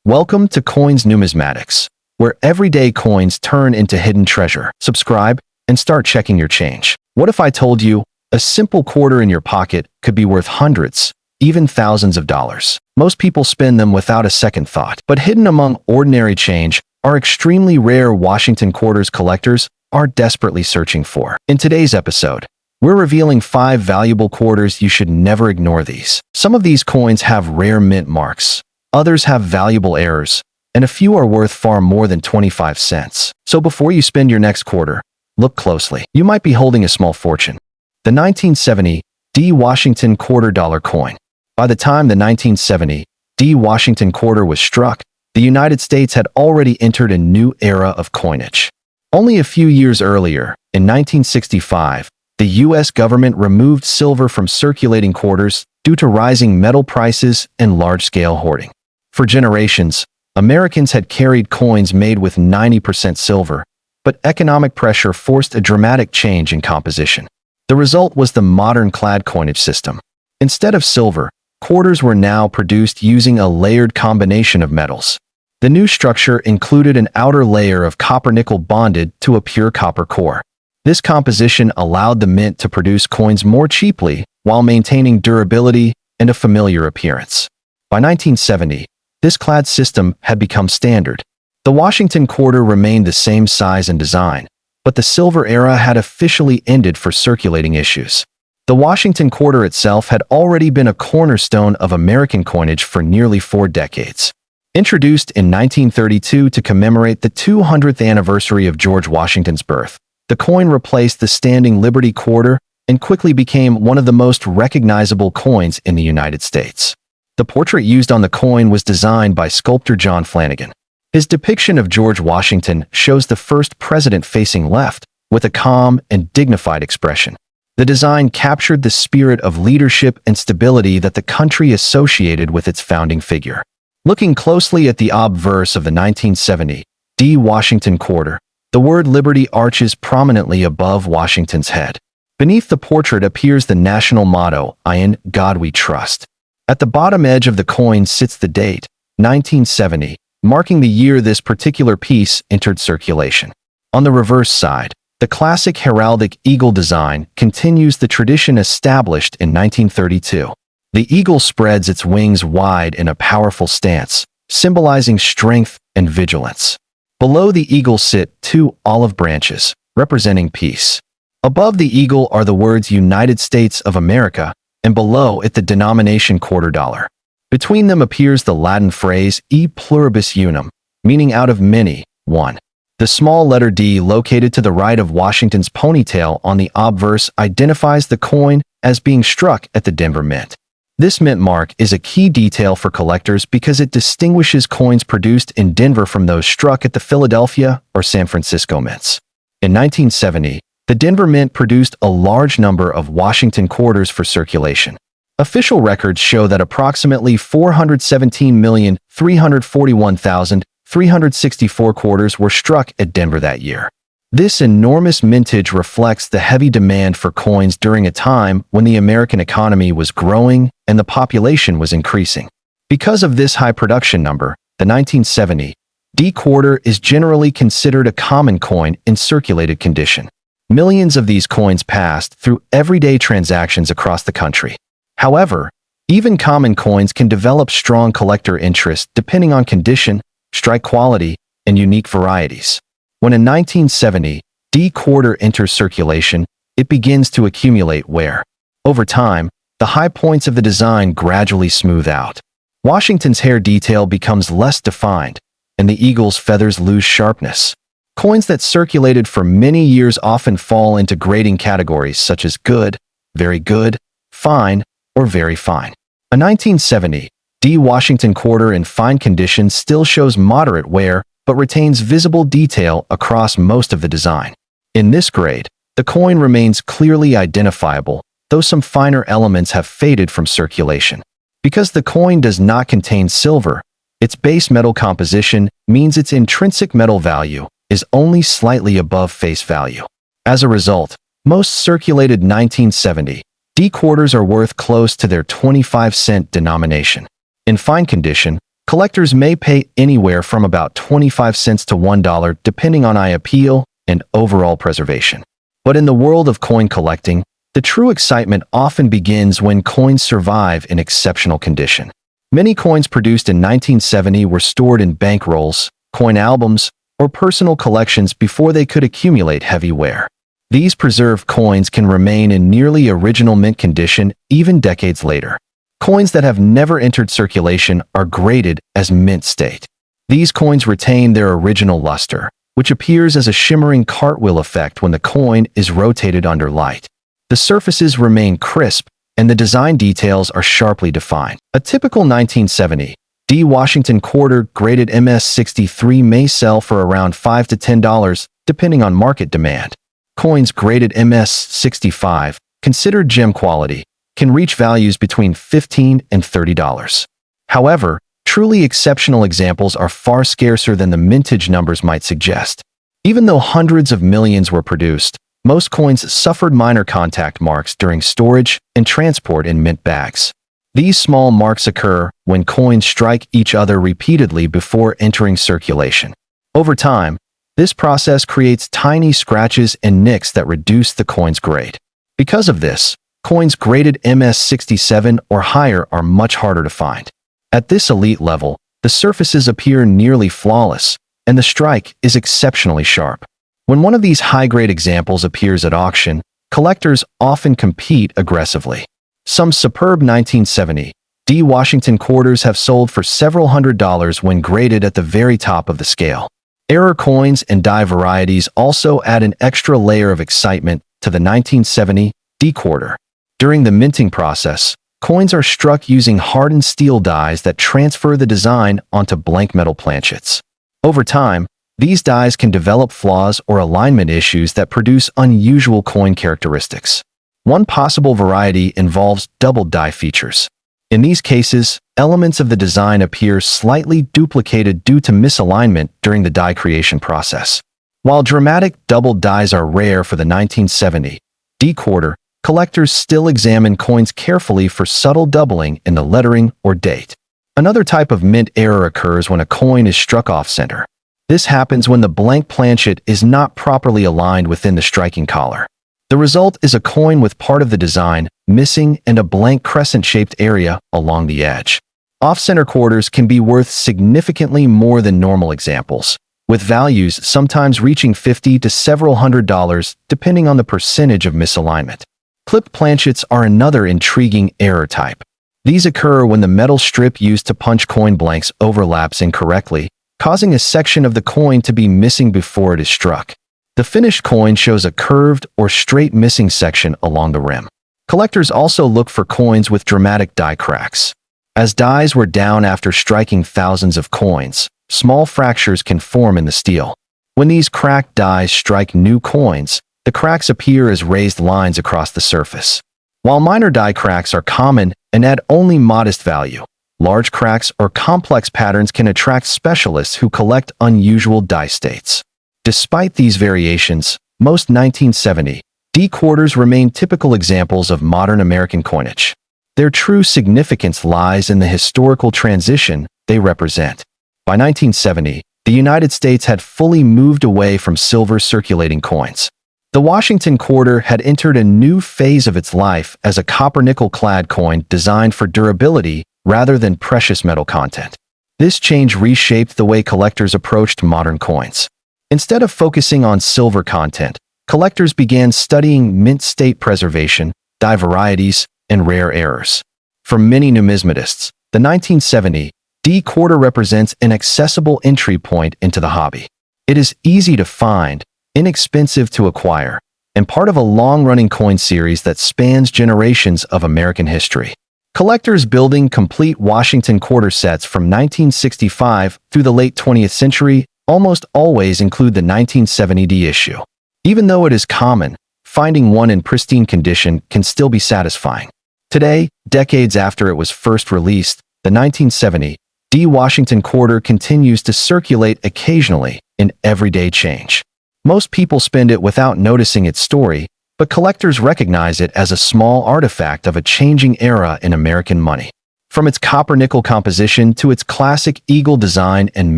Welcome to Coins Numismatics, where everyday coins turn into hidden treasure. Subscribe and start checking your change. What if I told you a simple quarter in your pocket could be worth hundreds, even thousands of dollars? Most people spend them without a second thought, but hidden among ordinary change are extremely rare Washington quarters collectors are desperately searching for. In today's episode, we're revealing 5 valuable quarters you should never ignore. Some of these coins have rare mint marks. Others have valuable errors, and a few are worth far more than 25 cents. So before you spend your next quarter, look closely. You might be holding a small fortune. The 1970 D Washington quarter dollar coin. By the time the 1970 D Washington quarter was struck, the United States had already entered a new era of coinage. Only a few years earlier, in 1965, the U.S. government removed silver from circulating quarters due to rising metal prices and large-scale hoarding. For generations, Americans had carried coins made with 90% silver, but economic pressure forced a dramatic change in composition. The result was the modern clad coinage system. Instead of silver, quarters were now produced using a layered combination of metals. The new structure included an outer layer of copper-nickel bonded to a pure copper core. This composition allowed the mint to produce coins more cheaply while maintaining durability and a familiar appearance. By 1970, this clad system had become standard. The Washington quarter remained the same size and design, but the silver era had officially ended for circulating issues. The Washington quarter itself had already been a cornerstone of American coinage for nearly 4 decades. Introduced in 1932 to commemorate the 200th anniversary of George Washington's birth, the coin replaced the standing Liberty quarter and quickly became one of the most recognizable coins in the United States. The portrait used on the coin was designed by sculptor John Flanagan. His depiction of George Washington shows the first president facing left, with a calm and dignified expression. The design captured the spirit of leadership and stability that the country associated with its founding figure. Looking closely at the obverse of the 1970 D Washington quarter, the word Liberty arches prominently above Washington's head. Beneath the portrait appears the national motto, "In God We Trust." At the bottom edge of the coin sits the date, 1970, marking the year this particular piece entered circulation. On the reverse side, the classic heraldic eagle design continues the tradition established in 1932. The eagle spreads its wings wide in a powerful stance, symbolizing strength and vigilance. Below the eagle sit 2 olive branches, representing peace. Above the eagle are the words United States of America, and below it the denomination quarter dollar. Between them appears the Latin phrase e pluribus unum, meaning out of many, one. The small letter D located to the right of Washington's ponytail on the obverse identifies the coin as being struck at the Denver Mint. This mint mark is a key detail for collectors because it distinguishes coins produced in Denver from those struck at the Philadelphia or San Francisco mints. In 1970, the Denver Mint produced a large number of Washington quarters for circulation. Official records show that approximately 417,341,364 quarters were struck at Denver that year. This enormous mintage reflects the heavy demand for coins during a time when the American economy was growing and the population was increasing. Because of this high production number, the 1970 D quarter is generally considered a common coin in circulated condition. Millions of these coins passed through everyday transactions across the country. However, even common coins can develop strong collector interest depending on condition, strike quality, and unique varieties. When a 1970 D quarter enters circulation, it begins to accumulate wear. Over time, the high points of the design gradually smooth out. Washington's hair detail becomes less defined, and the eagle's feathers lose sharpness. Coins that circulated for many years often fall into grading categories such as good, very good, fine, or very fine. A 1970 D Washington quarter in fine condition still shows moderate wear but retains visible detail across most of the design. In this grade, the coin remains clearly identifiable, though some finer elements have faded from circulation. Because the coin does not contain silver, its base metal composition means its intrinsic metal value is only slightly above face value. As a result, most circulated 1970 D quarters are worth close to their 25-cent denomination. In fine condition, Collectors may pay anywhere from about 25 cents to $1 depending on eye appeal and overall preservation. But in the world of coin collecting, the true excitement often begins when coins survive in exceptional condition. Many coins produced in 1970 were stored in bank rolls, coin albums, or personal collections before they could accumulate heavy wear. These preserved coins can remain in nearly original mint condition even decades later. Coins that have never entered circulation are graded as mint state. These coins retain their original luster, which appears as a shimmering cartwheel effect when the coin is rotated under light. The surfaces remain crisp, and the design details are sharply defined. A typical 1970 D Washington quarter graded MS-63 may sell for around $5 to $10, depending on market demand. Coins graded MS-65, considered gem quality, can reach values between $15 and $30. However, truly exceptional examples are far scarcer than the mintage numbers might suggest. Even though hundreds of millions were produced, most coins suffered minor contact marks during storage and transport in mint bags. These small marks occur when coins strike each other repeatedly before entering circulation. Over time, this process creates tiny scratches and nicks that reduce the coin's grade. Because of this, coins graded MS-67 or higher are much harder to find. At this elite level, the surfaces appear nearly flawless, and the strike is exceptionally sharp. When one of these high-grade examples appears at auction, collectors often compete aggressively. Some superb 1970 D Washington quarters have sold for several $100s when graded at the very top of the scale. Error coins and die varieties also add an extra layer of excitement to the 1970 D quarter. During the minting process, coins are struck using hardened steel dies that transfer the design onto blank metal planchets. Over time, these dies can develop flaws or alignment issues that produce unusual coin characteristics. One possible variety involves double die features. In these cases, elements of the design appear slightly duplicated due to misalignment during the die creation process. While dramatic double dies are rare for the 1970 D quarter, collectors still examine coins carefully for subtle doubling in the lettering or date. Another type of mint error occurs when a coin is struck off-center. This happens when the blank planchet is not properly aligned within the striking collar. The result is a coin with part of the design missing and a blank crescent-shaped area along the edge. Off-center quarters can be worth significantly more than normal examples, with values sometimes reaching $50 to several $100 depending on the percentage of misalignment. Clipped planchets are another intriguing error type. These occur when the metal strip used to punch coin blanks overlaps incorrectly, causing a section of the coin to be missing before it is struck. The finished coin shows a curved or straight missing section along the rim. Collectors also look for coins with dramatic die cracks. As dies wear down after striking thousands of coins, small fractures can form in the steel. When these cracked dies strike new coins, the cracks appear as raised lines across the surface. While minor die cracks are common and add only modest value, large cracks or complex patterns can attract specialists who collect unusual die states. Despite these variations, most 1970 D quarters remain typical examples of modern American coinage. Their true significance lies in the historical transition they represent. By 1970, the United States had fully moved away from silver circulating coins. The Washington quarter had entered a new phase of its life as a copper-nickel-clad coin designed for durability rather than precious metal content. This change reshaped the way collectors approached modern coins. Instead of focusing on silver content, collectors began studying mint state preservation, die varieties, and rare errors. For many numismatists, the 1970 D quarter represents an accessible entry point into the hobby. It is easy to find, inexpensive to acquire, and part of a long-running coin series that spans generations of American history. Collectors building complete Washington quarter sets from 1965 through the late 20th century almost always include the 1970 D issue. Even though it is common, finding one in pristine condition can still be satisfying. Today, decades after it was first released, the 1970 D Washington quarter continues to circulate occasionally in everyday change. Most people spend it without noticing its story, but collectors recognize it as a small artifact of a changing era in American money. From its copper-nickel composition to its classic eagle design and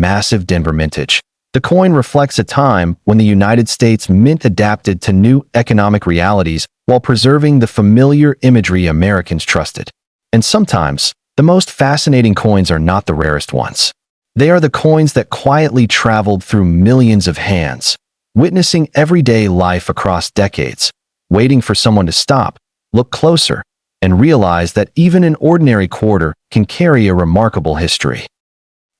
massive Denver mintage, the coin reflects a time when the United States Mint adapted to new economic realities while preserving the familiar imagery Americans trusted. And sometimes, the most fascinating coins are not the rarest ones. They are the coins that quietly traveled through millions of hands, witnessing everyday life across decades, waiting for someone to stop, look closer, and realize that even an ordinary quarter can carry a remarkable history.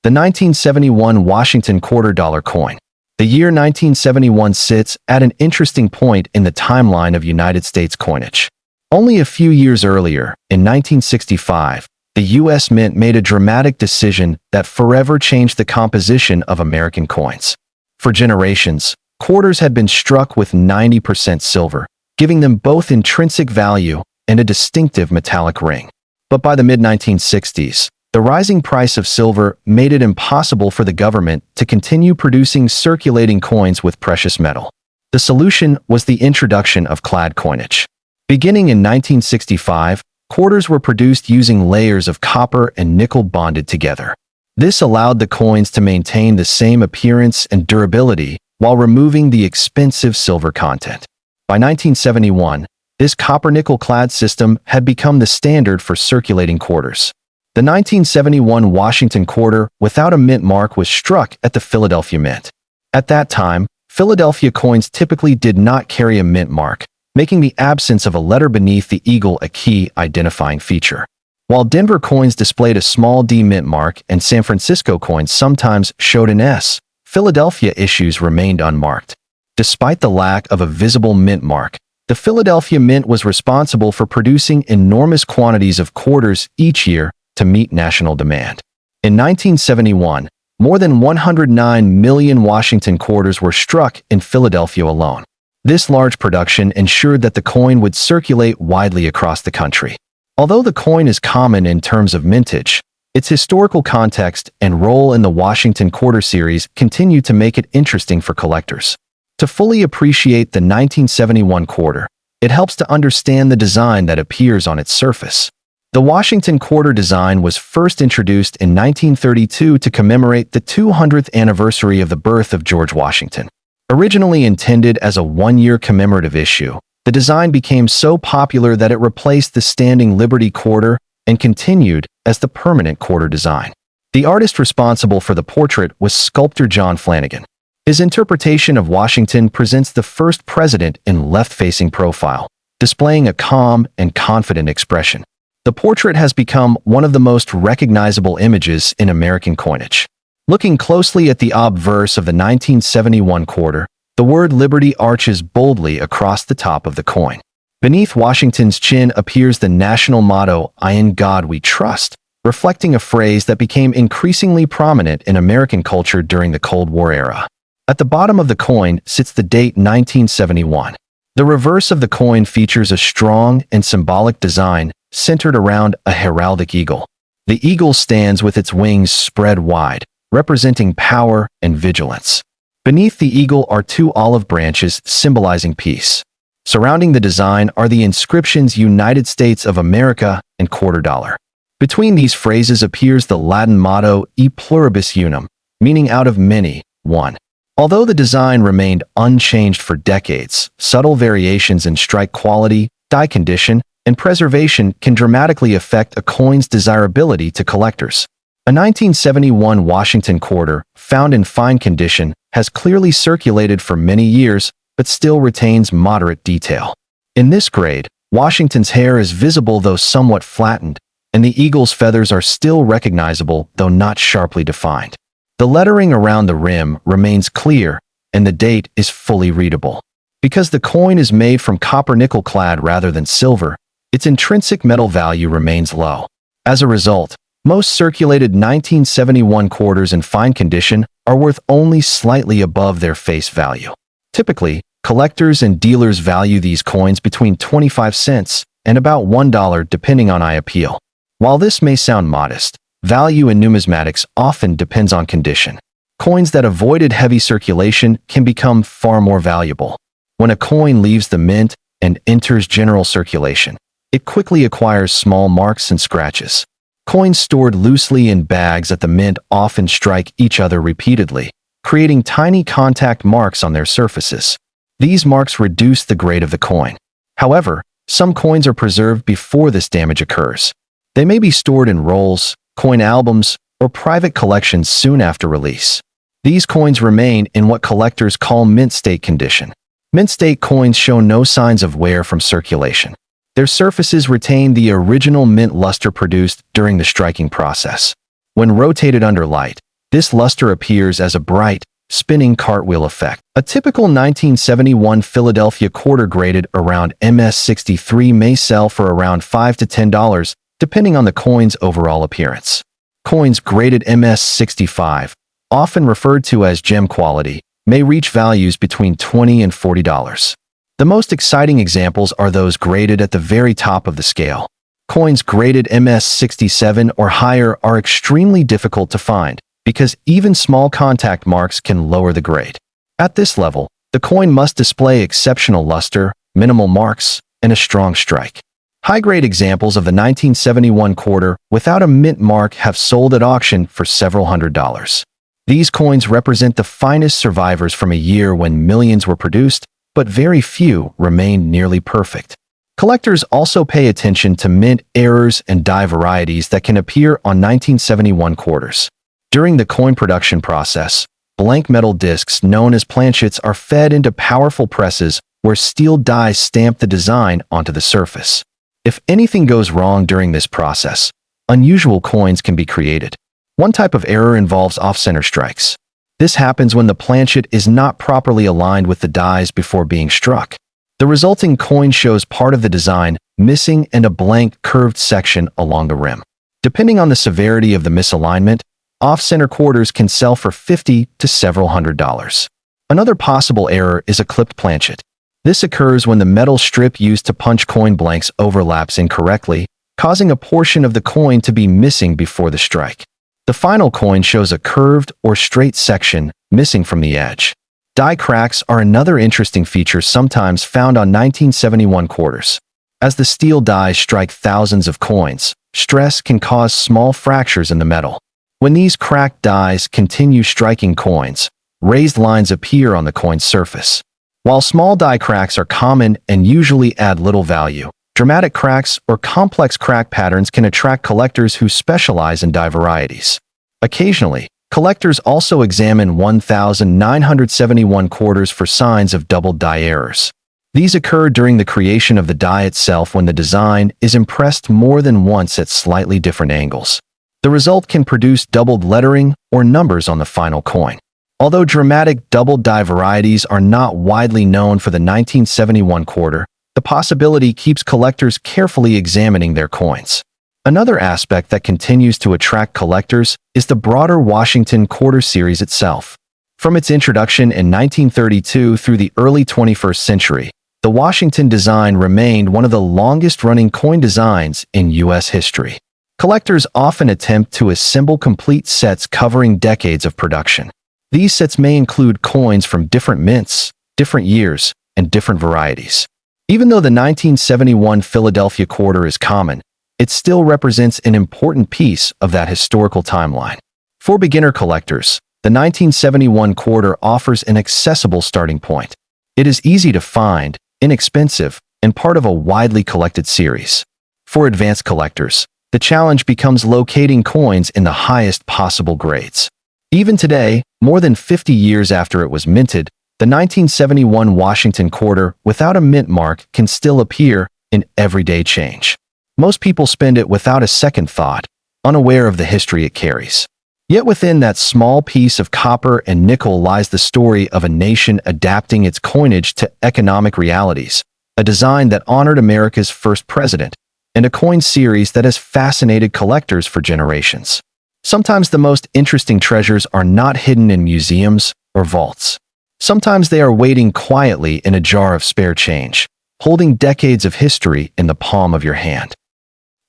The 1971 Washington $quarter coin. The year 1971 sits at an interesting point in the timeline of United States coinage. Only a few years earlier, in 1965, the U.S. Mint made a dramatic decision that forever changed the composition of American coins. For generations, quarters had been struck with 90% silver, giving them both intrinsic value and a distinctive metallic ring. But by the mid-1960s, the rising price of silver made it impossible for the government to continue producing circulating coins with precious metal. The solution was the introduction of clad coinage. Beginning in 1965, quarters were produced using layers of copper and nickel bonded together. This allowed the coins to maintain the same appearance and durability while removing the expensive silver content. By 1971, this copper-nickel clad system had become the standard for circulating quarters. The 1971 Washington quarter without a mint mark was struck at the Philadelphia Mint. At that time, Philadelphia coins typically did not carry a mint mark, making the absence of a letter beneath the eagle a key identifying feature. While Denver coins displayed a small D mint mark and San Francisco coins sometimes showed an S, Philadelphia issues remained unmarked. Despite the lack of a visible mint mark, the Philadelphia Mint was responsible for producing enormous quantities of quarters each year to meet national demand. In 1971, more than 109 million Washington quarters were struck in Philadelphia alone. This large production ensured that the coin would circulate widely across the country. Although the coin is common in terms of mintage, its historical context and role in the Washington Quarter series continue to make it interesting for collectors. To fully appreciate the 1971 quarter, it helps to understand the design that appears on its surface. The Washington Quarter design was first introduced in 1932 to commemorate the 200th anniversary of the birth of George Washington. Originally intended as a one-year commemorative issue, the design became so popular that it replaced the standing Liberty Quarter and continued as the permanent quarter design. The artist responsible for the portrait was sculptor John Flanagan. His interpretation of Washington presents the first president in left-facing profile, displaying a calm and confident expression. The portrait has become one of the most recognizable images in American coinage. Looking closely at the obverse of the 1971 quarter, the word Liberty arches boldly across the top of the coin. Beneath Washington's chin appears the national motto, "In God We Trust," reflecting a phrase that became increasingly prominent in American culture during the Cold War era. At the bottom of the coin sits the date 1971. The reverse of the coin features a strong and symbolic design centered around a heraldic eagle. The eagle stands with its wings spread wide, representing power and vigilance. Beneath the eagle are two olive branches symbolizing peace. Surrounding the design are the inscriptions United States of America and quarter dollar. Between these phrases appears the Latin motto E pluribus unum, meaning out of many, one. Although the design remained unchanged for decades, subtle variations in strike quality, die condition, and preservation can dramatically affect a coin's desirability to collectors. A 1971 Washington quarter, found in fine condition, has clearly circulated for many years, but still retains moderate detail. In this grade, Washington's hair is visible though somewhat flattened, and the eagle's feathers are still recognizable though not sharply defined. The lettering around the rim remains clear, and the date is fully readable. Because the coin is made from copper-nickel clad rather than silver, its intrinsic metal value remains low. As a result, most circulated 1971 quarters in fine condition are worth only slightly above their face value. Typically, collectors and dealers value these coins between 25 cents and about $1 depending on eye appeal. While this may sound modest, value in numismatics often depends on condition. Coins that avoided heavy circulation can become far more valuable. When a coin leaves the mint and enters general circulation, it quickly acquires small marks and scratches. Coins stored loosely in bags at the mint often strike each other repeatedly, creating tiny contact marks on their surfaces. These marks reduce the grade of the coin. However, some coins are preserved before this damage occurs. They may be stored in rolls, coin albums, or private collections soon after release. These coins remain in what collectors call mint state condition. Mint state coins show no signs of wear from circulation. Their surfaces retain the original mint luster produced during the striking process. When rotated under light, this luster appears as a bright, spinning cartwheel effect. A typical 1971 Philadelphia quarter graded around MS63 may sell for around $5 to $10, depending on the coin's overall appearance. Coins graded MS65, often referred to as gem quality, may reach values between $20 and $40. The most exciting examples are those graded at the very top of the scale. Coins graded MS67 or higher are extremely difficult to find, because even small contact marks can lower the grade. At this level, the coin must display exceptional luster, minimal marks, and a strong strike. High-grade examples of the 1971 quarter without a mint mark have sold at auction for several $100s. These coins represent the finest survivors from a year when millions were produced, but very few remained nearly perfect. Collectors also pay attention to mint errors and die varieties that can appear on 1971 quarters. During the coin production process, blank metal discs known as planchets are fed into powerful presses where steel dies stamp the design onto the surface. If anything goes wrong during this process, unusual coins can be created. One type of error involves off-center strikes. This happens when the planchet is not properly aligned with the dies before being struck. The resulting coin shows part of the design missing and a blank, curved section along the rim. Depending on the severity of the misalignment, off-center quarters can sell for $50 to several $100s. Another possible error is a clipped planchet. This occurs when the metal strip used to punch coin blanks overlaps incorrectly, causing a portion of the coin to be missing before the strike. The final coin shows a curved or straight section missing from the edge. Die cracks are another interesting feature sometimes found on 1971 quarters. As the steel dies strike thousands of coins, stress can cause small fractures in the metal. When these cracked dies continue striking coins, raised lines appear on the coin's surface. While small die cracks are common and usually add little value, dramatic cracks or complex crack patterns can attract collectors who specialize in die varieties. Occasionally, collectors also examine 1971 quarters for signs of double die errors. These occur during the creation of the die itself when the design is impressed more than once at slightly different angles. The result can produce doubled lettering or numbers on the final coin. Although dramatic double die varieties are not widely known for the 1971 quarter, the possibility keeps collectors carefully examining their coins. Another aspect that continues to attract collectors is the broader Washington quarter series itself. From its introduction in 1932 through the early 21st century, the Washington design remained one of the longest-running coin designs in U.S. history. Collectors often attempt to assemble complete sets covering decades of production. These sets may include coins from different mints, different years, and different varieties. Even though the 1971 Philadelphia quarter is common, it still represents an important piece of that historical timeline. For beginner collectors, the 1971 quarter offers an accessible starting point. It is easy to find, inexpensive, and part of a widely collected series. For advanced collectors, the challenge becomes locating coins in the highest possible grades. Even today, more than 50 years after it was minted, the 1971 Washington quarter without a mint mark can still appear in everyday change. Most people spend it without a second thought, unaware of the history it carries. Yet within that small piece of copper and nickel lies the story of a nation adapting its coinage to economic realities, a design that honored America's first president, and a coin series that has fascinated collectors for generations. Sometimes the most interesting treasures are not hidden in museums or vaults. Sometimes they are waiting quietly in a jar of spare change, holding decades of history in the palm of your hand.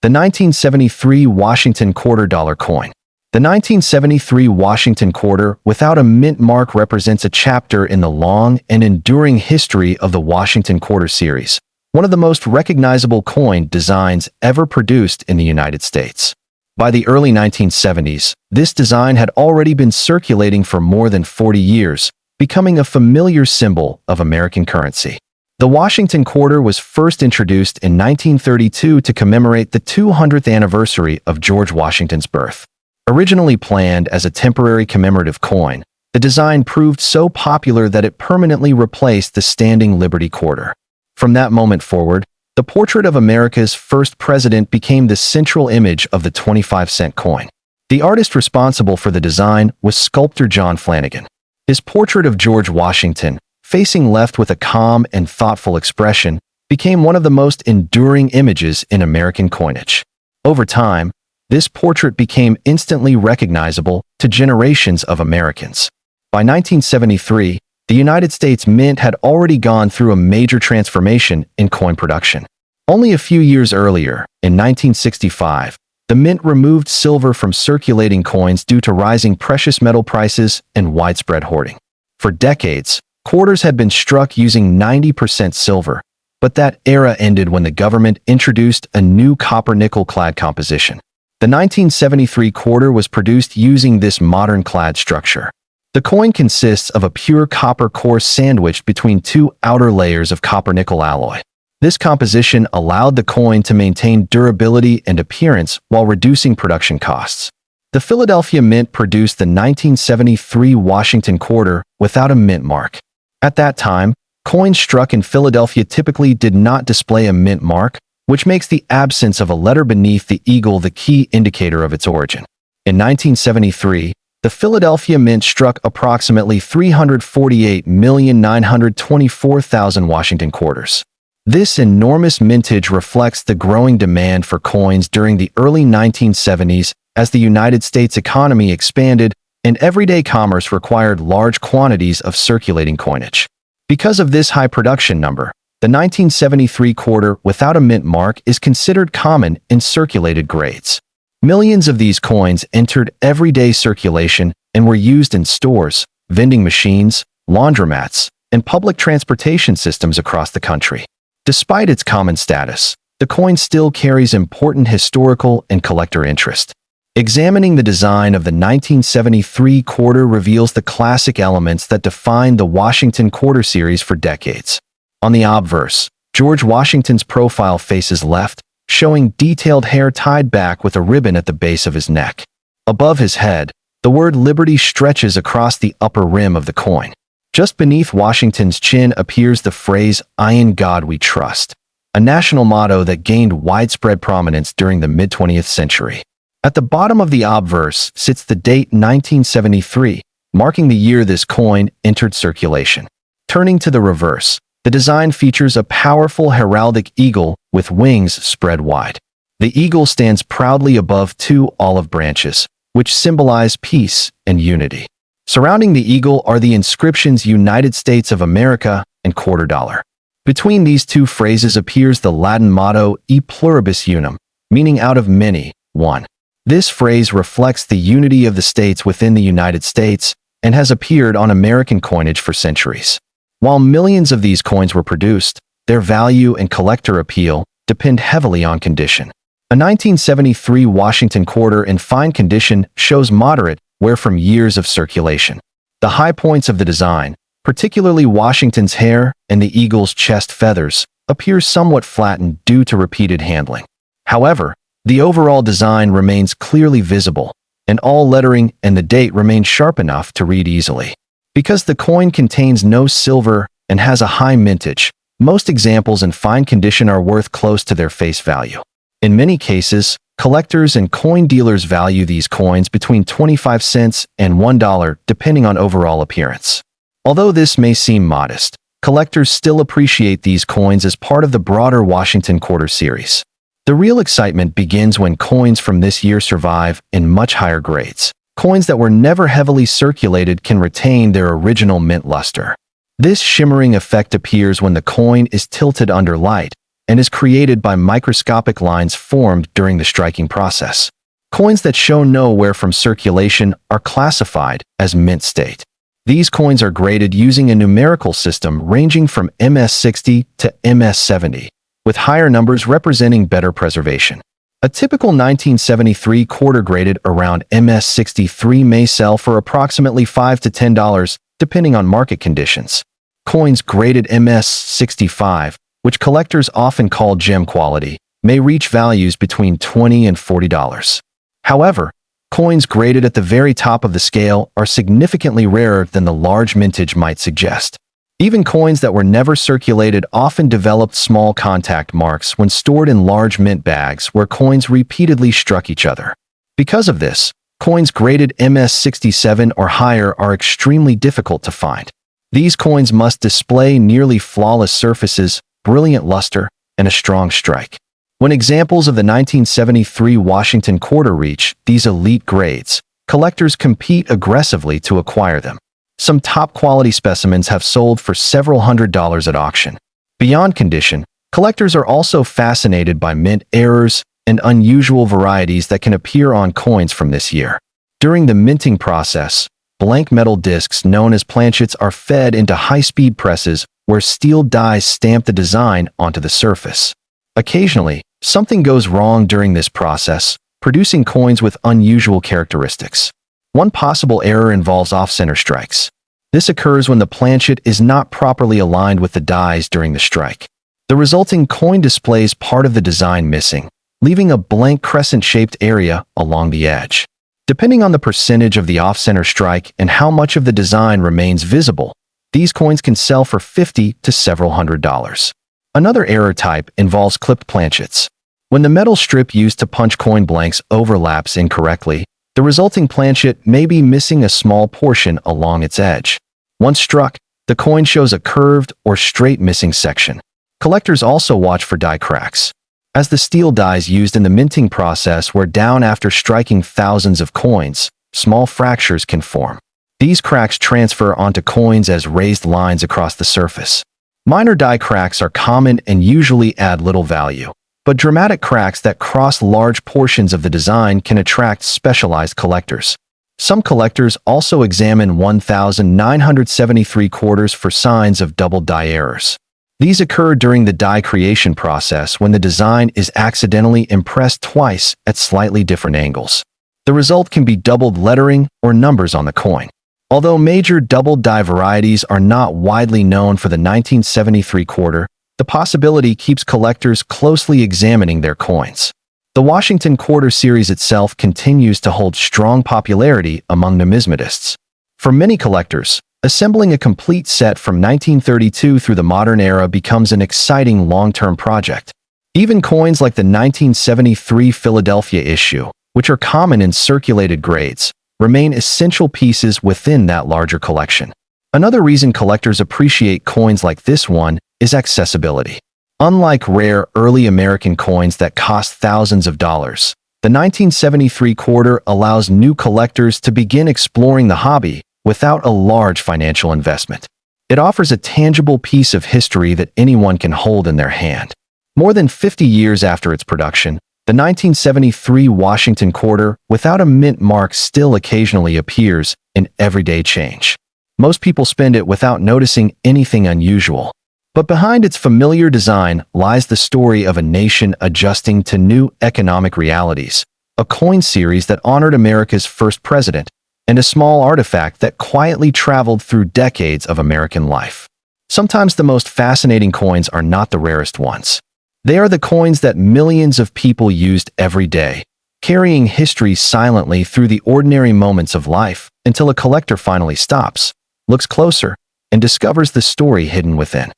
The 1973 Washington quarter dollar coin. The 1973 Washington quarter without a mint mark represents a chapter in the long and enduring history of the Washington quarter series, one of the most recognizable coin designs ever produced in the United States. By the early 1970s, this design had already been circulating for more than 40 years, becoming a familiar symbol of American currency. The Washington quarter was first introduced in 1932 to commemorate the 200th anniversary of George Washington's birth. Originally planned as a temporary commemorative coin, the design proved so popular that it permanently replaced the standing Liberty quarter. From that moment forward, the portrait of America's first president became the central image of the 25-cent coin. The artist responsible for the design was sculptor John Flanagan. His portrait of George Washington, facing left with a calm and thoughtful expression, became one of the most enduring images in American coinage. Over time, this portrait became instantly recognizable to generations of Americans. By 1973, the United States Mint had already gone through a major transformation in coin production. Only a few years earlier, in 1965, the Mint removed silver from circulating coins due to rising precious metal prices and widespread hoarding. For decades, quarters had been struck using 90% silver, but that era ended when the government introduced a new copper-nickel clad composition. The 1973 quarter was produced using this modern clad structure. The coin consists of a pure copper core sandwiched between two outer layers of copper-nickel alloy. This composition allowed the coin to maintain durability and appearance while reducing production costs. The Philadelphia Mint produced the 1973 Washington quarter without a mint mark. At that time, coins struck in Philadelphia typically did not display a mint mark, which makes the absence of a letter beneath the eagle the key indicator of its origin. In 1973, the Philadelphia Mint struck approximately 348,924,000 Washington quarters. This enormous mintage reflects the growing demand for coins during the early 1970s as the United States economy expanded and everyday commerce required large quantities of circulating coinage. Because of this high production number, the 1973 quarter without a mint mark is considered common in circulated grades. Millions of these coins entered everyday circulation and were used in stores, vending machines, laundromats, and public transportation systems across the country. Despite its common status, the coin still carries important historical and collector interest. Examining the design of the 1973 quarter reveals the classic elements that define the Washington quarter series for decades. On the obverse, George Washington's profile faces left, showing detailed hair tied back with a ribbon at the base of his neck. Above his head, the word Liberty stretches across the upper rim of the coin. Just beneath Washington's chin appears the phrase, "In God we trust," a national motto that gained widespread prominence during the mid-20th century. At the bottom of the obverse sits the date 1973, marking the year this coin entered circulation. Turning to the reverse, the design features a powerful heraldic eagle with wings spread wide. The eagle stands proudly above two olive branches, which symbolize peace and unity. Surrounding the eagle are the inscriptions United States of America and quarter dollar. Between these two phrases appears the Latin motto E pluribus unum, meaning out of many, one. This phrase reflects the unity of the states within the United States and has appeared on American coinage for centuries. While millions of these coins were produced, their value and collector appeal depend heavily on condition. A 1973 Washington quarter in fine condition shows moderate wear from years of circulation. The high points of the design, particularly Washington's hair and the eagle's chest feathers, appear somewhat flattened due to repeated handling. However, the overall design remains clearly visible, and all lettering and the date remain sharp enough to read easily. Because the coin contains no silver and has a high mintage, most examples in fine condition are worth close to their face value. In many cases, collectors and coin dealers value these coins between 25 cents and $1 depending on overall appearance. Although this may seem modest, collectors still appreciate these coins as part of the broader Washington quarter series. The real excitement begins when coins from this year survive in much higher grades. Coins that were never heavily circulated can retain their original mint luster. This shimmering effect appears when the coin is tilted under light and is created by microscopic lines formed during the striking process. Coins that show no wear from circulation are classified as mint state. These coins are graded using a numerical system ranging from MS60 to MS70, with higher numbers representing better preservation. A typical 1973 quarter graded around MS-63 may sell for approximately $5 to $10, depending on market conditions. Coins graded MS-65, which collectors often call gem quality, may reach values between $20 and $40. However, coins graded at the very top of the scale are significantly rarer than the large mintage might suggest. Even coins that were never circulated often developed small contact marks when stored in large mint bags where coins repeatedly struck each other. Because of this, coins graded MS-67 or higher are extremely difficult to find. These coins must display nearly flawless surfaces, brilliant luster, and a strong strike. When examples of the 1973 Washington quarter reach these elite grades, collectors compete aggressively to acquire them. Some top-quality specimens have sold for several $100s at auction. Beyond condition, collectors are also fascinated by mint errors and unusual varieties that can appear on coins from this year. During the minting process, blank metal discs known as planchets are fed into high-speed presses where steel dies stamp the design onto the surface. Occasionally, something goes wrong during this process, producing coins with unusual characteristics. One possible error involves off-center strikes. This occurs when the planchet is not properly aligned with the dies during the strike. The resulting coin displays part of the design missing, leaving a blank crescent-shaped area along the edge. Depending on the percentage of the off-center strike and how much of the design remains visible, these coins can sell for $50 to several $100s. Another error type involves clipped planchets. When the metal strip used to punch coin blanks overlaps incorrectly, the resulting planchet may be missing a small portion along its edge. Once struck, the coin shows a curved or straight missing section. Collectors also watch for die cracks. As the steel dies used in the minting process wear down after striking thousands of coins, small fractures can form. These cracks transfer onto coins as raised lines across the surface. Minor die cracks are common and usually add little value, but dramatic cracks that cross large portions of the design can attract specialized collectors. Some collectors also examine 1973 quarters for signs of double die errors. These occur during the die creation process when the design is accidentally impressed twice at slightly different angles. The result can be doubled lettering or numbers on the coin. Although major double die varieties are not widely known for the 1973 quarter, the possibility keeps collectors closely examining their coins. The Washington quarter series itself continues to hold strong popularity among numismatists. For many collectors, assembling a complete set from 1932 through the modern era becomes an exciting long-term project. Even coins like the 1973 Philadelphia issue, which are common in circulated grades, remain essential pieces within that larger collection. Another reason collectors appreciate coins like this one is accessibility. Unlike rare early American coins that cost thousands of dollars, the 1973 quarter allows new collectors to begin exploring the hobby without a large financial investment. It offers a tangible piece of history that anyone can hold in their hand. More than 50 years after its production, the 1973 Washington quarter without a mint mark still occasionally appears in everyday change. Most people spend it without noticing anything unusual. But behind its familiar design lies the story of a nation adjusting to new economic realities, a coin series that honored America's first president, and a small artifact that quietly traveled through decades of American life. Sometimes the most fascinating coins are not the rarest ones. They are the coins that millions of people used every day, carrying history silently through the ordinary moments of life until a collector finally stops, looks closer, and discovers the story hidden within.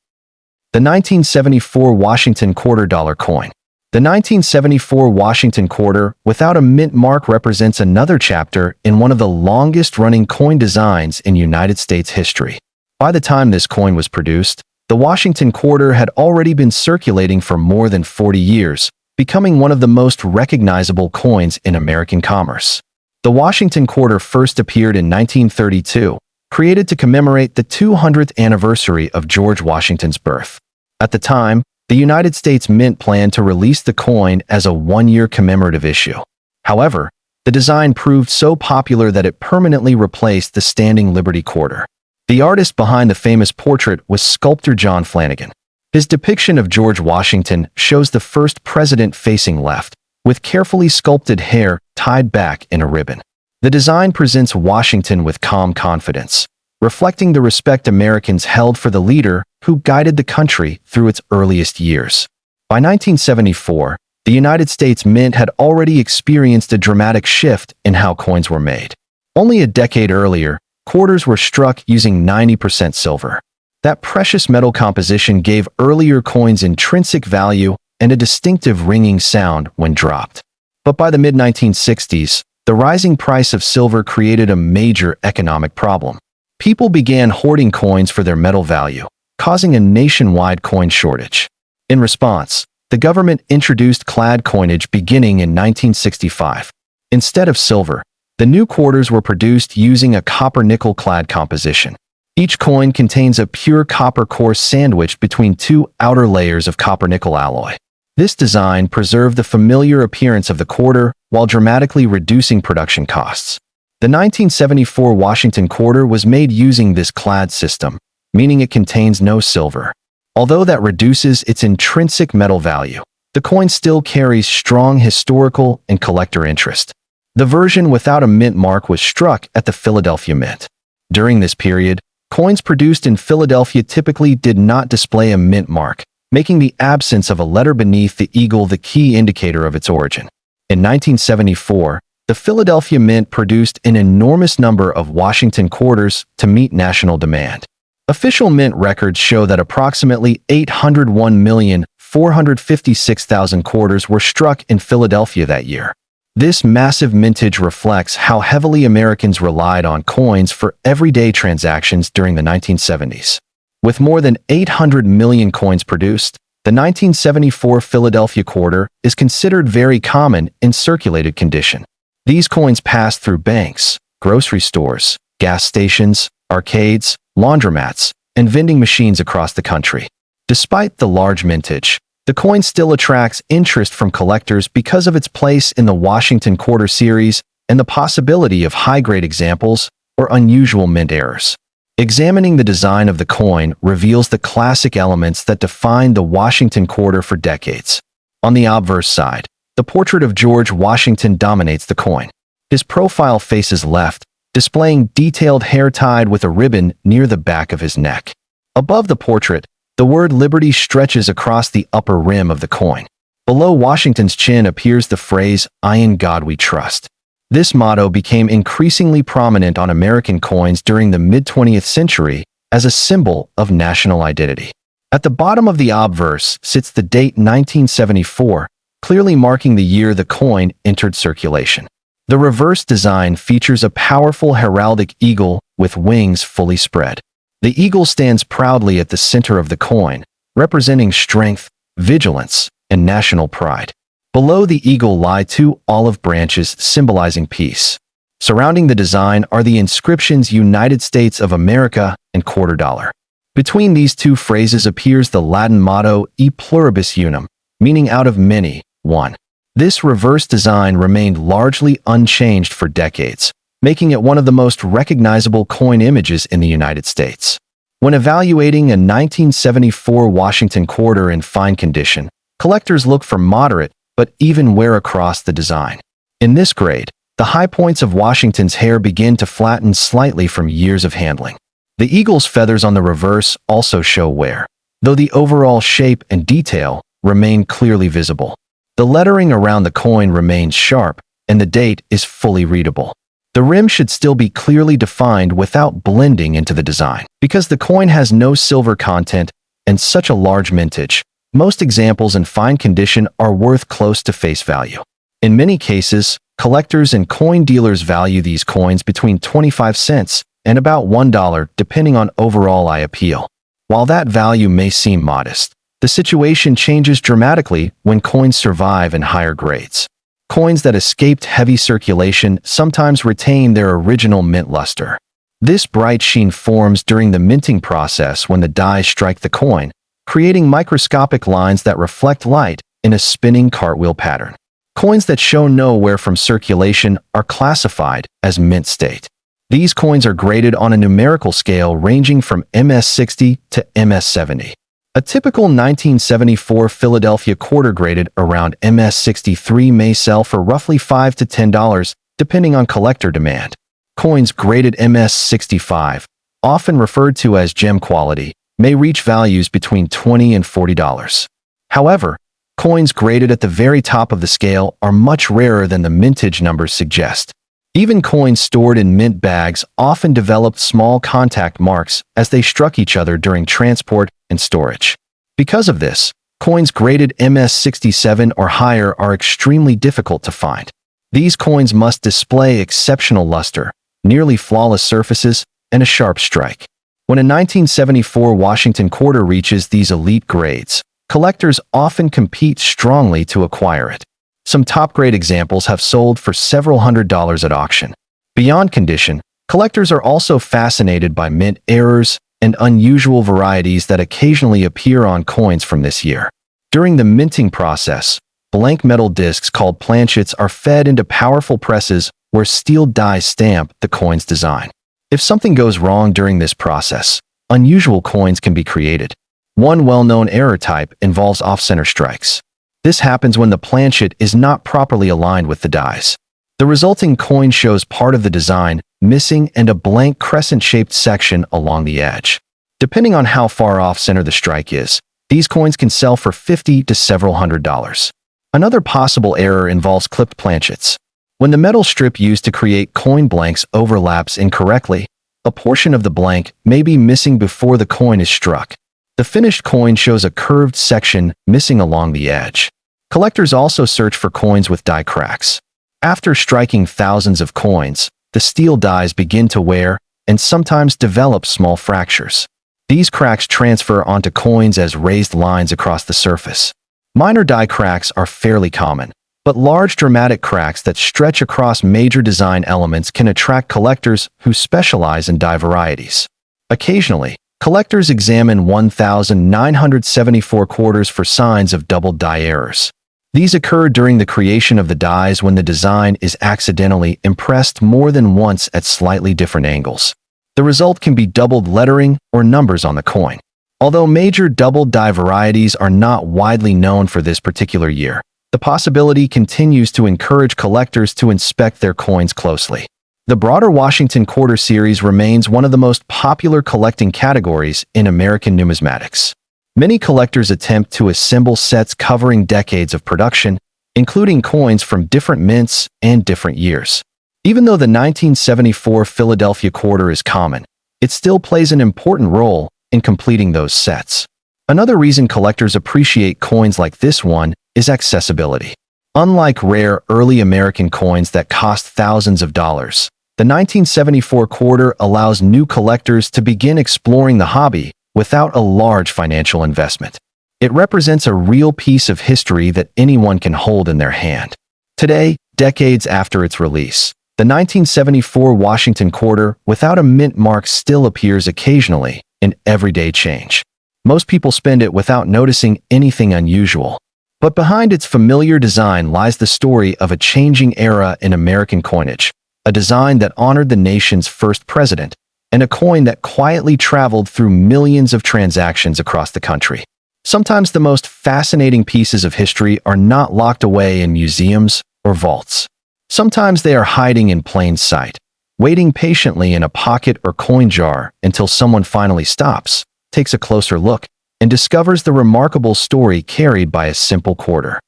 The 1974 Washington quarter dollar coin. The 1974 Washington quarter without a mint mark represents another chapter in one of the longest-running coin designs in United States history. By the time this coin was produced, the Washington quarter had already been circulating for more than 40 years, becoming one of the most recognizable coins in American commerce. The Washington quarter first appeared in 1932, created to commemorate the 200th anniversary of George Washington's birth. At the time, the United States Mint planned to release the coin as a one-year commemorative issue. However, the design proved so popular that it permanently replaced the standing Liberty quarter. The artist behind the famous portrait was sculptor John Flanagan. His depiction of George Washington shows the first president facing left, with carefully sculpted hair tied back in a ribbon. The design presents Washington with calm confidence, reflecting the respect Americans held for the leader who guided the country through its earliest years. By 1974, the United States Mint had already experienced a dramatic shift in how coins were made. Only a decade earlier, quarters were struck using 90% silver. That precious metal composition gave earlier coins intrinsic value and a distinctive ringing sound when dropped. But by the mid-1960s, the rising price of silver created a major economic problem. People began hoarding coins for their metal value, causing a nationwide coin shortage. In response, the government introduced clad coinage beginning in 1965. Instead of silver, the new quarters were produced using a copper-nickel clad composition. Each coin contains a pure copper core sandwiched between two outer layers of copper-nickel alloy. This design preserved the familiar appearance of the quarter while dramatically reducing production costs. The 1974 Washington quarter was made using this clad system, meaning it contains no silver. Although that reduces its intrinsic metal value, the coin still carries strong historical and collector interest. The version without a mint mark was struck at the Philadelphia Mint. During this period, coins produced in Philadelphia typically did not display a mint mark, making the absence of a letter beneath the eagle the key indicator of its origin. In 1974, the Philadelphia Mint produced an enormous number of Washington quarters to meet national demand. Official mint records show that approximately 801,456,000 quarters were struck in Philadelphia that year. This massive mintage reflects how heavily Americans relied on coins for everyday transactions during the 1970s. With more than 800 million coins produced, the 1974 Philadelphia quarter is considered very common in circulated condition. These coins passed through banks, grocery stores, gas stations, arcades, laundromats, and vending machines across the country. Despite the large mintage, the coin still attracts interest from collectors because of its place in the Washington Quarter series and the possibility of high-grade examples or unusual mint errors. Examining the design of the coin reveals the classic elements that defined the Washington Quarter for decades. On the obverse side, the portrait of George Washington dominates the coin. His profile faces left, displaying detailed hair tied with a ribbon near the back of his neck. Above the portrait, the word Liberty stretches across the upper rim of the coin. Below Washington's chin appears the phrase, "I in God we trust." This motto became increasingly prominent on American coins during the mid-20th century as a symbol of national identity. At the bottom of the obverse sits the date 1974, clearly marking the year the coin entered circulation. The reverse design features a powerful heraldic eagle with wings fully spread. The eagle stands proudly at the center of the coin, representing strength, vigilance, and national pride. Below the eagle lie two olive branches symbolizing peace. Surrounding the design are the inscriptions United States of America and quarter dollar. Between these two phrases appears the Latin motto E pluribus unum, meaning out of many, one. This reverse design remained largely unchanged for decades, making it one of the most recognizable coin images in the United States. When evaluating a 1974 Washington quarter in fine condition, collectors look for moderate but even wear across the design. In this grade, the high points of Washington's hair begin to flatten slightly from years of handling. The eagle's feathers on the reverse also show wear, though the overall shape and detail remain clearly visible. The lettering around the coin remains sharp, and the date is fully readable. The rim should still be clearly defined without blending into the design. Because the coin has no silver content and such a large mintage, most examples in fine condition are worth close to face value. In many cases, collectors and coin dealers value these coins between 25 cents and about $1 depending on overall eye appeal. While that value may seem modest, the situation changes dramatically when coins survive in higher grades. Coins that escaped heavy circulation sometimes retain their original mint luster. This bright sheen forms during the minting process when the dies strike the coin, creating microscopic lines that reflect light in a spinning cartwheel pattern. Coins that show no wear from circulation are classified as mint state. These coins are graded on a numerical scale ranging from MS-60 to MS-70. A typical 1974 Philadelphia quarter graded around MS-63 may sell for roughly $5 to $10, depending on collector demand. Coins graded MS-65, often referred to as gem quality, may reach values between $20 and $40. However, coins graded at the very top of the scale are much rarer than the mintage numbers suggest. Even coins stored in mint bags often developed small contact marks as they struck each other during transport and storage. Because of this, coins graded MS-67 or higher are extremely difficult to find. These coins must display exceptional luster, nearly flawless surfaces, and a sharp strike. When a 1974 Washington quarter reaches these elite grades, collectors often compete strongly to acquire it. Some top-grade examples have sold for several $100s at auction. Beyond condition, collectors are also fascinated by mint errors and unusual varieties that occasionally appear on coins from this year. During the minting process, blank metal discs called planchets are fed into powerful presses where steel dies stamp the coin's design. If something goes wrong during this process, unusual coins can be created. One well-known error type involves off-center strikes. This happens when the planchet is not properly aligned with the dies. The resulting coin shows part of the design missing and a blank crescent-shaped section along the edge. Depending on how far off-center the strike is, these coins can sell for $50 to several $100s. Another possible error involves clipped planchets. When the metal strip used to create coin blanks overlaps incorrectly, a portion of the blank may be missing before the coin is struck. The finished coin shows a curved section missing along the edge. Collectors also search for coins with die cracks. After striking thousands of coins, the steel dies begin to wear and sometimes develop small fractures. These cracks transfer onto coins as raised lines across the surface. Minor die cracks are fairly common, but large dramatic cracks that stretch across major design elements can attract collectors who specialize in die varieties. Occasionally, collectors examine 1,974 quarters for signs of double die errors. These occur during the creation of the dies when the design is accidentally impressed more than once at slightly different angles. The result can be doubled lettering or numbers on the coin. Although major double die varieties are not widely known for this particular year, the possibility continues to encourage collectors to inspect their coins closely. The broader Washington Quarter Series remains one of the most popular collecting categories in American numismatics. Many collectors attempt to assemble sets covering decades of production, including coins from different mints and different years. Even though the 1974 Philadelphia quarter is common, it still plays an important role in completing those sets. Another reason collectors appreciate coins like this one is accessibility. Unlike rare early American coins that cost thousands of dollars, the 1974 quarter allows new collectors to begin exploring the hobby without a large financial investment. It represents a real piece of history that anyone can hold in their hand. Today, decades after its release, the 1974 Washington quarter without a mint mark still appears occasionally in everyday change. Most people spend it without noticing anything unusual. But behind its familiar design lies the story of a changing era in American coinage, a design that honored the nation's first president, and a coin that quietly traveled through millions of transactions across the country. Sometimes the most fascinating pieces of history are not locked away in museums or vaults. Sometimes they are hiding in plain sight, waiting patiently in a pocket or coin jar until someone finally stops, takes a closer look, and discovers the remarkable story carried by a simple quarter.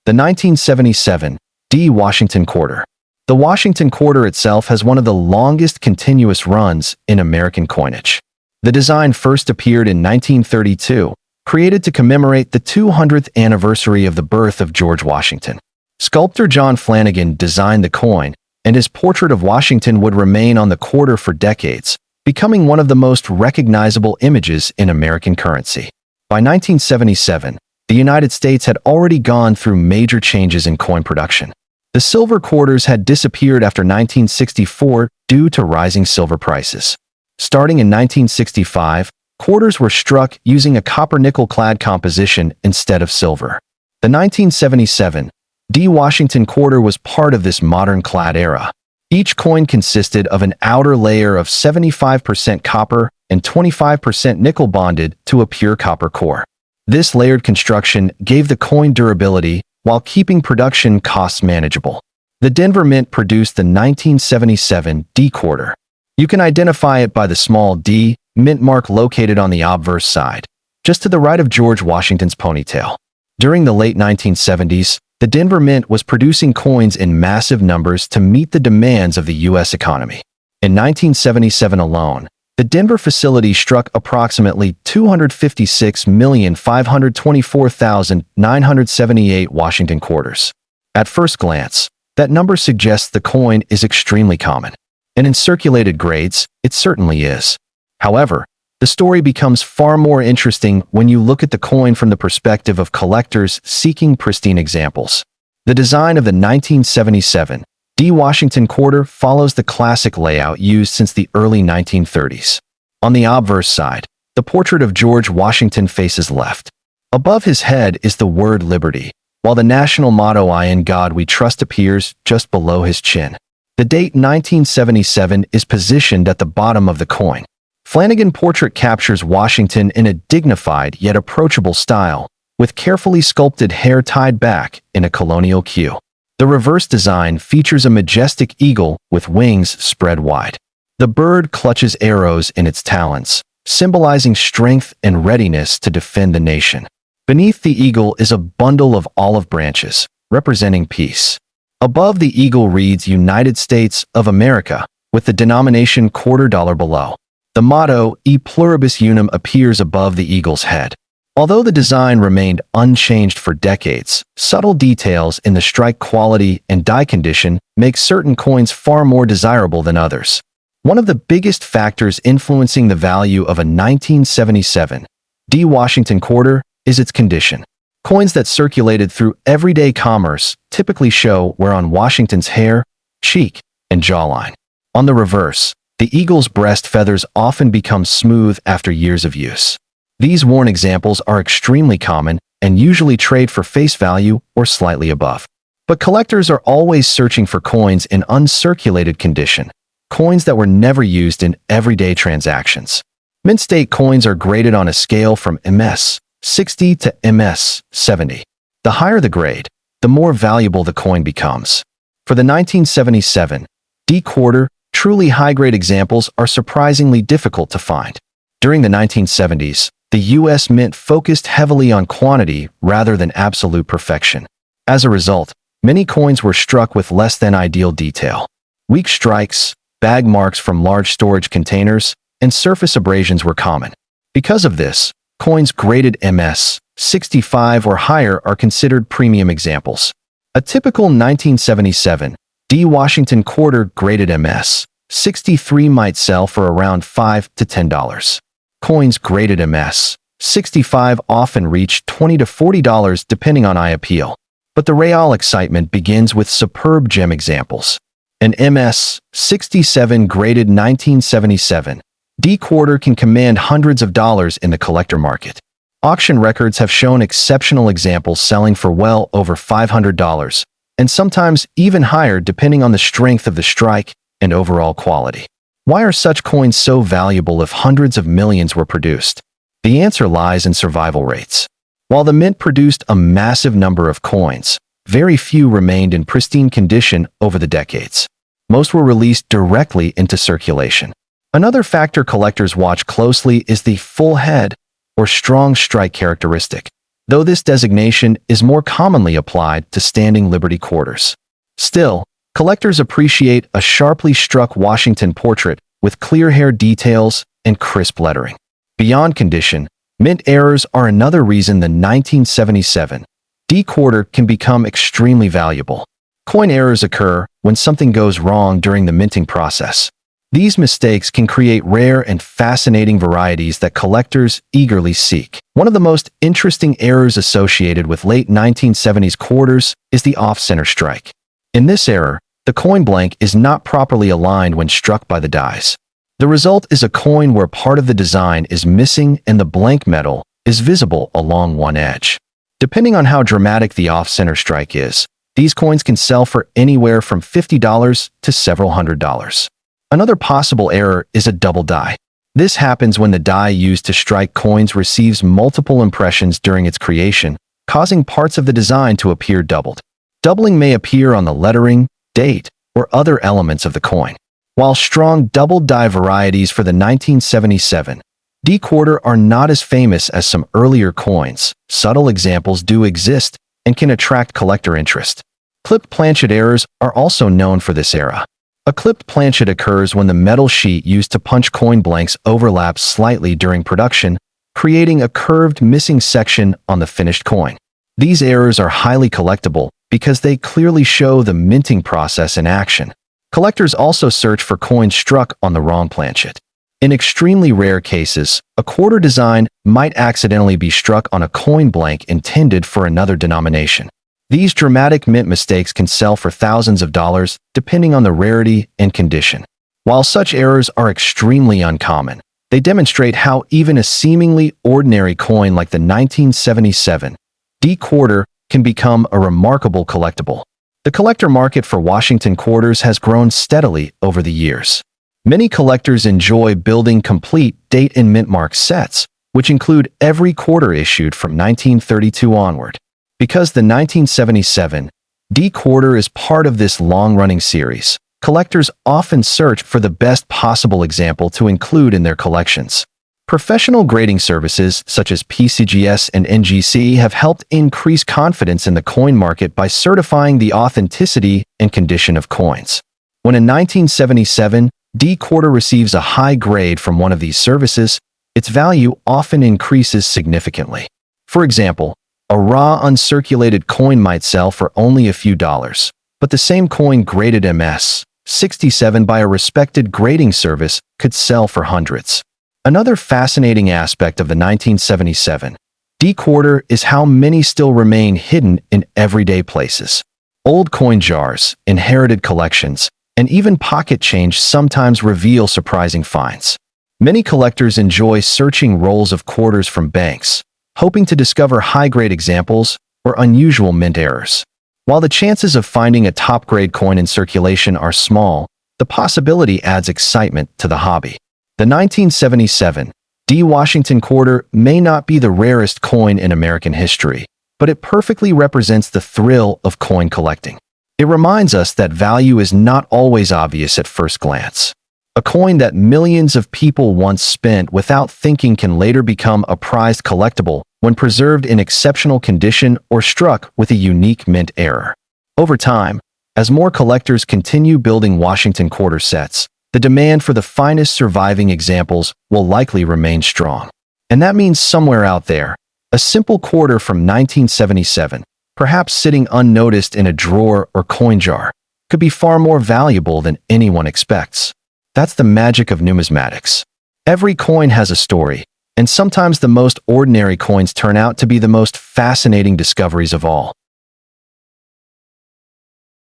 The 1977 D. Washington Quarter. The Washington quarter itself has one of the longest continuous runs in American coinage. The design first appeared in 1932, created to commemorate the 200th anniversary of the birth of George Washington. Sculptor John Flanagan designed the coin, and his portrait of Washington would remain on the quarter for decades, becoming one of the most recognizable images in American currency. By 1977, the United States had already gone through major changes in coin production. The silver quarters had disappeared after 1964 due to rising silver prices. Starting in 1965, quarters were struck using a copper-nickel clad composition instead of silver. The 1977 D. Washington quarter was part of this modern clad era. Each coin consisted of an outer layer of 75% copper and 25% nickel bonded to a pure copper core. This layered construction gave the coin durability while keeping production costs manageable. The Denver Mint produced the 1977 D quarter. You can identify it by the small D mint mark located on the obverse side, just to the right of George Washington's ponytail. During the late 1970s, the Denver Mint was producing coins in massive numbers to meet the demands of the U.S. economy. In 1977 alone, the Denver facility struck approximately 256,524,978 Washington quarters. At first glance, that number suggests the coin is extremely common. And in circulated grades, it certainly is. However, the story becomes far more interesting when you look at the coin from the perspective of collectors seeking pristine examples. The design of the 1977 D Washington quarter follows the classic layout used since the early 1930s. On the obverse side, the portrait of George Washington faces left. Above his head is the word Liberty, while the national motto "I in God We Trust" appears just below his chin. The date 1977 is positioned at the bottom of the coin. Flanagan's portrait captures Washington in a dignified yet approachable style, with carefully sculpted hair tied back in a colonial queue. The reverse design features a majestic eagle with wings spread wide. The bird clutches arrows in its talons, symbolizing strength and readiness to defend the nation. Beneath the eagle is a bundle of olive branches, representing peace. Above the eagle reads United States of America, with the denomination $quarter below. The motto, E Pluribus Unum, appears above the eagle's head. Although the design remained unchanged for decades, subtle details in the strike quality and die condition make certain coins far more desirable than others. One of the biggest factors influencing the value of a 1977 D Washington quarter is its condition. Coins that circulated through everyday commerce typically show wear on Washington's hair, cheek, and jawline. On the reverse, the eagle's breast feathers often become smooth after years of use. These worn examples are extremely common and usually trade for face value or slightly above. But collectors are always searching for coins in uncirculated condition, coins that were never used in everyday transactions. Mint state coins are graded on a scale from MS 60 to MS 70. The higher the grade, the more valuable the coin becomes. For the 1977 D quarter, truly high-grade examples are surprisingly difficult to find. During the 1970s, the U.S. Mint focused heavily on quantity rather than absolute perfection. As a result, many coins were struck with less than ideal detail. Weak strikes, bag marks from large storage containers, and surface abrasions were common. Because of this, coins graded MS 65 or higher are considered premium examples. A typical 1977 D Washington quarter graded MS 63 might sell for around $5 to $10. Coins graded MS 65 often reach $20 to $40 depending on eye appeal. But the real excitement begins with superb gem examples. An MS 67 graded 1977 D quarter can command hundreds of dollars in the collector market. Auction records have shown exceptional examples selling for well over $500, and sometimes even higher depending on the strength of the strike and overall quality. Why are such coins so valuable if hundreds of millions were produced? The answer lies in survival rates. While the Mint produced a massive number of coins, very few remained in pristine condition over the decades. Most were released directly into circulation. Another factor collectors watch closely is the full head or strong strike characteristic, though this designation is more commonly applied to standing Liberty quarters. Still, collectors appreciate a sharply struck Washington portrait with clear hair details and crisp lettering. Beyond condition, mint errors are another reason the 1977 D quarter can become extremely valuable. Coin errors occur when something goes wrong during the minting process. These mistakes can create rare and fascinating varieties that collectors eagerly seek. One of the most interesting errors associated with late 1970s quarters is the off-center strike. In this error, the coin blank is not properly aligned when struck by the dies. The result is a coin where part of the design is missing and the blank metal is visible along one edge. Depending on how dramatic the off-center strike is, these coins can sell for anywhere from $50 to several $100s. Another possible error is a double die. This happens when the die used to strike coins receives multiple impressions during its creation, causing parts of the design to appear doubled. Doubling may appear on the lettering, date, or other elements of the coin. While strong doubled die varieties for the 1977 D-quarter are not as famous as some earlier coins, subtle examples do exist and can attract collector interest. Clipped planchet errors are also known for this era. A clipped planchet occurs when the metal sheet used to punch coin blanks overlaps slightly during production, creating a curved missing section on the finished coin. These errors are highly collectible because they clearly show the minting process in action. Collectors also search for coins struck on the wrong planchet. In extremely rare cases, a quarter design might accidentally be struck on a coin blank intended for another denomination. These dramatic mint mistakes can sell for thousands of dollars, depending on the rarity and condition. While such errors are extremely uncommon, they demonstrate how even a seemingly ordinary coin like the 1977 D-quarter can become a remarkable collectible. The collector market for Washington quarters has grown steadily over the years. Many collectors enjoy building complete date and mint mark sets, which include every quarter issued from 1932 onward. Because the 1977 D-quarter is part of this long-running series, collectors often search for the best possible example to include in their collections. Professional grading services such as PCGS and NGC have helped increase confidence in the coin market by certifying the authenticity and condition of coins. When a 1977 D-quarter receives a high grade from one of these services, its value often increases significantly. For example, a raw uncirculated coin might sell for only a few dollars, but the same coin graded MS-67 by a respected grading service could sell for hundreds. Another fascinating aspect of the 1977 D-quarter is how many still remain hidden in everyday places. Old coin jars, inherited collections, and even pocket change sometimes reveal surprising finds. Many collectors enjoy searching rolls of quarters from banks, hoping to discover high-grade examples or unusual mint errors. While the chances of finding a top-grade coin in circulation are small, the possibility adds excitement to the hobby. The 1977 D Washington quarter may not be the rarest coin in American history, but it perfectly represents the thrill of coin collecting. It reminds us that value is not always obvious at first glance. A coin that millions of people once spent without thinking can later become a prized collectible when preserved in exceptional condition or struck with a unique mint error. Over time, as more collectors continue building Washington quarter sets, the demand for the finest surviving examples will likely remain strong. And that means somewhere out there, a simple quarter from 1977, perhaps sitting unnoticed in a drawer or coin jar, could be far more valuable than anyone expects. That's the magic of numismatics. Every coin has a story, and sometimes the most ordinary coins turn out to be the most fascinating discoveries of all.